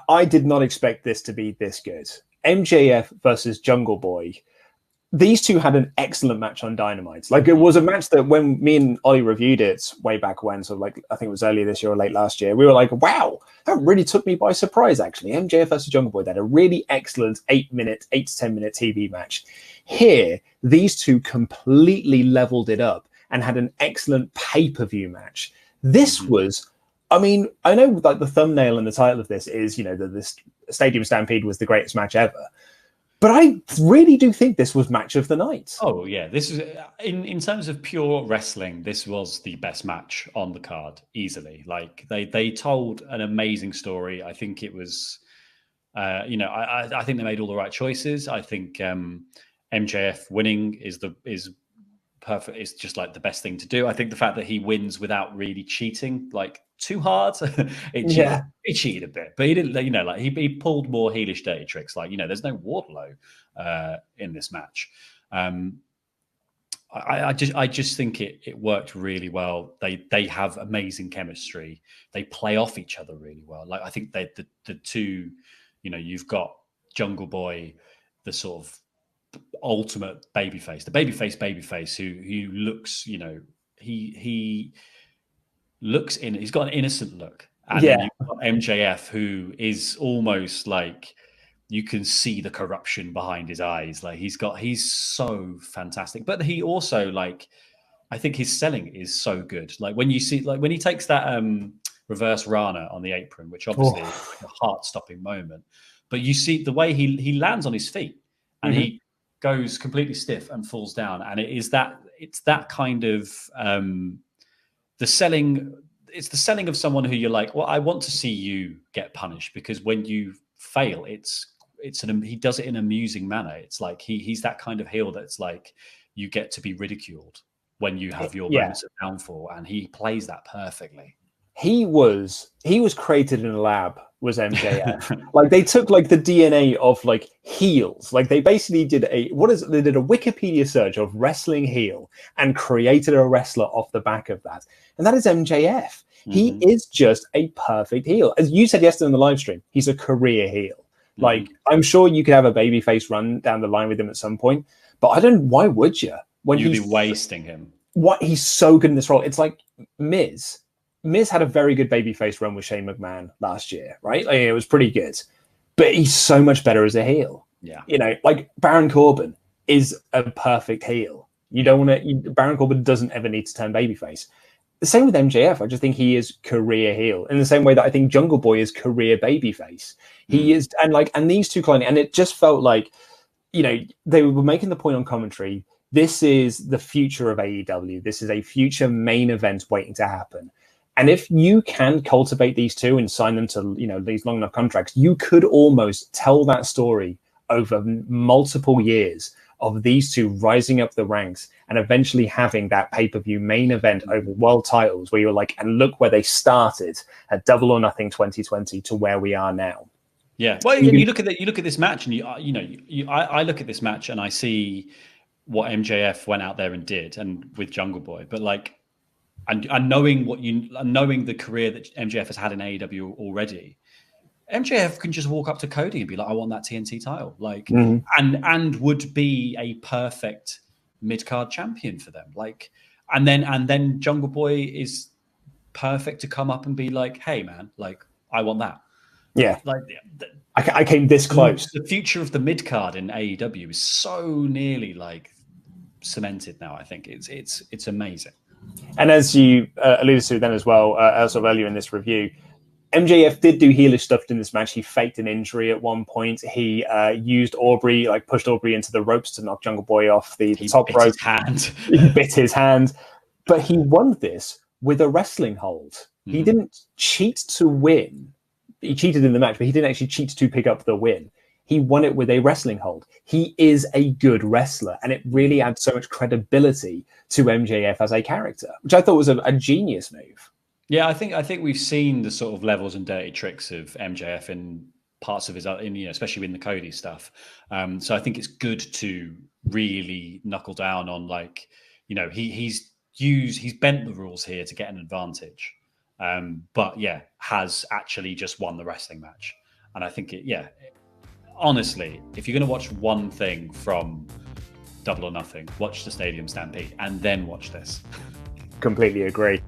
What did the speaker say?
I did not expect this to be this good. MJF versus Jungle Boy. These two had an excellent match on Dynamite. Like, it was a match that when me and Ollie reviewed it way back when, so like I think it was earlier this year or late last year, we were like, wow, that really took me by surprise, actually. MJF versus Jungle Boy, they had a really excellent 8 to 10 minute TV match. Here, these two completely leveled it up and had an excellent pay-per-view match. This was, I mean, I know like the thumbnail and the title of this is, you know, that this Stadium Stampede was the greatest match ever. But I really do think this was match of the night. Oh, yeah. This is in terms of pure wrestling, this was the best match on the card, easily. Like, they told an amazing story. I think it was, you know, I think they made all the right choices. I think MJF winning is perfect. It's just like the best thing to do. I think the fact that he wins without really cheating, like, too hard, he cheated a bit, but he didn't, you know, like he pulled more heelish dirty tricks. Like, you know, there's no Wardlow in this match. I just think it worked really well. They have amazing chemistry. They play off each other really well. Like, I think the two, you know, you've got Jungle Boy, the sort of ultimate babyface, the babyface who looks, you know, he looks he's got an innocent look, and then you've got MJF, who is almost like you can see the corruption behind his eyes. Like, he's so fantastic, but he also, like, I think his selling is so good. Like, when you see, like, when he takes that reverse Rana on the apron, which obviously is like a heart-stopping moment, but you see the way he lands on his feet and he goes completely stiff and falls down, and it's that kind of it's the selling of someone who you're like, well, I want to see you get punished, because when you fail, he does it in an amusing manner. It's like he's that kind of heel that's like, you get to be ridiculed when you have your moments of downfall, and he plays that perfectly. He was created in a lab, was MJF. Like, they took like the DNA of like heels. Like, they basically did they did a Wikipedia search of wrestling heel and created a wrestler off the back of that. And that is MJF. He is just a perfect heel. As you said yesterday in the live stream, he's a career heel. Like, I'm sure you could have a babyface run down the line with him at some point, but why would you? When you'd be wasting him. He's so good in this role. It's like Miz. Miz had a very good babyface run with Shane McMahon last year, right? Like, it was pretty good, but he's so much better as a heel. Yeah, you know, like Baron Corbin is a perfect heel. You don't want to. Baron Corbin doesn't ever need to turn babyface. The same with MJF. I just think he is career heel in the same way that I think Jungle Boy is career babyface. He is, and these two and it just felt like, you know, they were making the point on commentary. This is the future of AEW. This is a future main event waiting to happen. And if you can cultivate these two and sign them to, you know, these long enough contracts, you could almost tell that story over multiple years of these two rising up the ranks and eventually having that pay-per-view main event over world titles, where you're like, and look where they started at Double or Nothing 2020 to where we are now. Yeah. Well, you look at this match, and I look at this match and I see what MJF went out there and did, and with Jungle Boy, but like, and knowing the career that MJF has had in AEW already, MJF can just walk up to Cody and be like, I want that TNT title, like, and would be a perfect mid-card champion for them. Like, and then Jungle Boy is perfect to come up and be like, hey man, like, I want that. Yeah. Like, I came this close. The future of the mid-card in AEW is so nearly like cemented now. I think it's amazing. And as you alluded to then as well, sort of earlier in this review, MJF did do heelish stuff in this match. He faked an injury at one point. He used Aubrey, like pushed Aubrey into the ropes to knock Jungle Boy off the top rope. He bit his hand. But he won this with a wrestling hold. He didn't cheat to win. He cheated in the match, but he didn't actually cheat to pick up the win. He won it with a wrestling hold. He is a good wrestler, and it really adds so much credibility to MJF as a character, which I thought was a genius move. Yeah, I think we've seen the sort of levels and dirty tricks of MJF in parts of his, especially in the Cody stuff. So I think it's good to really knuckle down on, like, you know, he's bent the rules here to get an advantage, but yeah, has actually just won the wrestling match. And I think honestly, if you're going to watch one thing from Double or Nothing, watch the Stadium Stampede and then watch this. Completely agree.